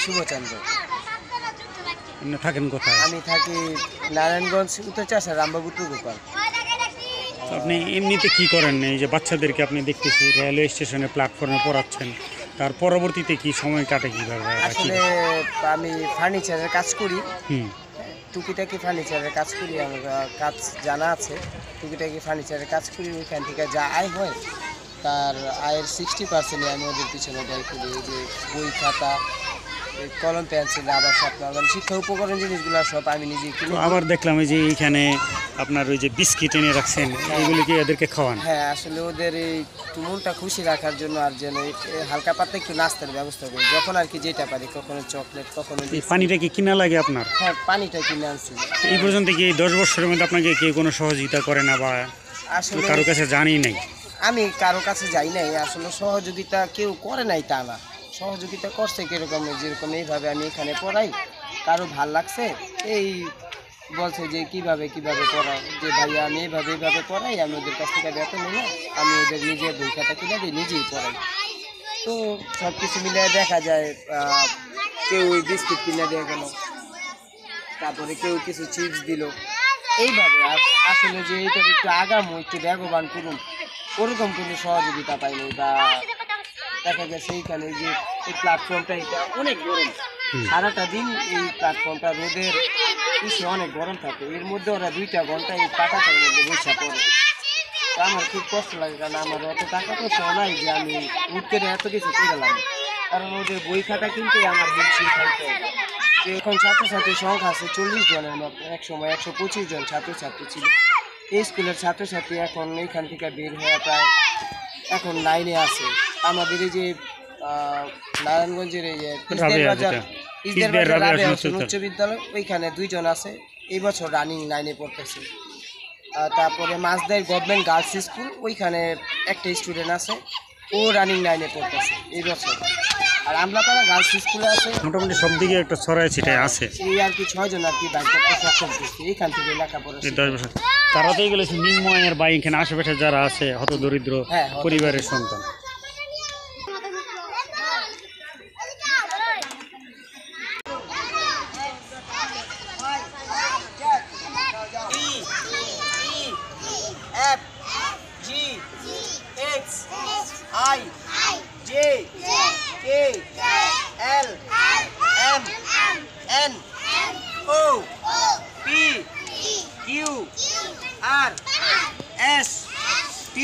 শুভচন্দ্র। আপনি থাকেন কোথায়? আমি থাকি নারায়ণগঞ্জ উত্তরচাষা রামবাবুটু গোপাল। আপনি এমনিতে কি করেন? এই যে বাচ্চাদেরকে আপনি দেখতেছি রেলওয়ে স্টেশনে প্ল্যাটফর্মে পড়াচ্ছেন, তার পরবর্তীতে কি সময় কাটে কীভাবে? আসলে আমি ফার্নিচারের কাজ করি, হুম, টুকিটাকি ফার্নিচারের কাজ করি, আমার কাজ জানা আছে। টুকিটাকি ফার্নিচারের কাজ করি, ওইখান থেকে যা আয় হয় তার আয়ের 60% আমি ওদের পিছনে ব্যয় করি। এই যে বই খাতা, এই কলম পেন্সিল, আবার আপনার মানে শিক্ষা উপকরণ জিনিসগুলো সব আমি নিজেই কিনি। আবার দেখলাম এই যে এইখানে আপনার ওই যে বিস্কিট এনে রাখছেন, এইগুলি কি এদেরকে খাওয়ান? হ্যাঁ, আসলে ওদের এই মনটা খুশি রাখার জন্য আর যেন হালকা পাতলা একটু নাস্তার ব্যবস্থা করি, যখন আর কি যেটা পারি, কখনো চকলেট, কখনো। এই পানিটা কি কিনা লাগে আপনার? হ্যাঁ, পানিটা কিনে আনছি। এই পর্যন্ত কি 10 বছরের মধ্যে আপনাকে কেউ কোনো সহযোগিতা করে না বা আসলে কারো কাছে জানি নাই? আমি কারো কাছে যাই নাই, আসলে সহযোগিতা কেউ করে নাই তা না, সহযোগিতা করছে কীরকম, যেরকম এইভাবে আমি এখানে পড়াই, কারো ভাল লাগছে, এই বলছে যে কিভাবে পড়াও, যে ভাইয়া আমি এইভাবে পড়াই, আমি ওদের কাছ থেকে বেতন নিই না, আমি ওদের নিজের বই খাতা কিনে দিই, নিজেই পড়াই। তো সব কিছু মিলে দেখা যায় কেউ ওই বিস্কিট কিনে দিয়ে গেল, তারপরে কেউ কিছু চিপস দিল, এইভাবে। আর আসলে যে এইটার একটু আগামো, একটু বেগবান করুন, ওরকম কোনো সহযোগিতা পাইনি। বা দেখা গেছে এইখানে যে এই প্ল্যাটফর্মটা, এটা অনেক গরম, সারাটা দিন এই প্ল্যাটফর্মটা রোদের পিছে অনেক গরম থাকে, এর মধ্যে ওরা 2টা ঘন্টা এই পাতাটার মধ্যে বসে পড়ে। তো আমার খুব কষ্ট লাগে, কারণ আমার অত টাকা পয়সা নাই যে আমি উঠতে এত কিছু করলাম, কারণ ওদের বই খাতা কিনতে আমার হিমশিম খাইতে হবে। তো এখন ছাত্রছাত্রীর সংখ্যা আছে 40 জনের মতো, এক সময় 125 জন ছাত্রছাত্রী ছিল। এই স্কুলের ছাত্রছাত্রী এখন এইখান থেকে বের হয়ে প্রায় এখন 9-এ আছে। আমাদের এই যে নারায়ণগঞ্জের এই যে ইসদের বাজার উচ্চ বিদ্যালয়, ওইখানে 2 জন আছে, এই বছর রানিং 9-এ পড়তেছে। তারপরে মাঝদাই গভর্নমেন্ট গার্লস স্কুল, ওইখানে একটা স্টুডেন্ট আছে, ও রানিং 9-এ পড়তেছে এই বছর। আর আমলাপাড়া গার্লস স্কুলে আছে, মোটামুটি সব দিকে একটা ছড়ায় ছিটায় আছে। এই আর কি 6 জন আর কি বাইক করতে সক্ষম করছে, এইখান থেকে লেখাপড়া। 10 বছর তারা তো এগুলো নিম্ন আয়ের বা এখানে আশেপাশে যারা আছে হত দরিদ্র পরিবারের সন্তান। Q R S T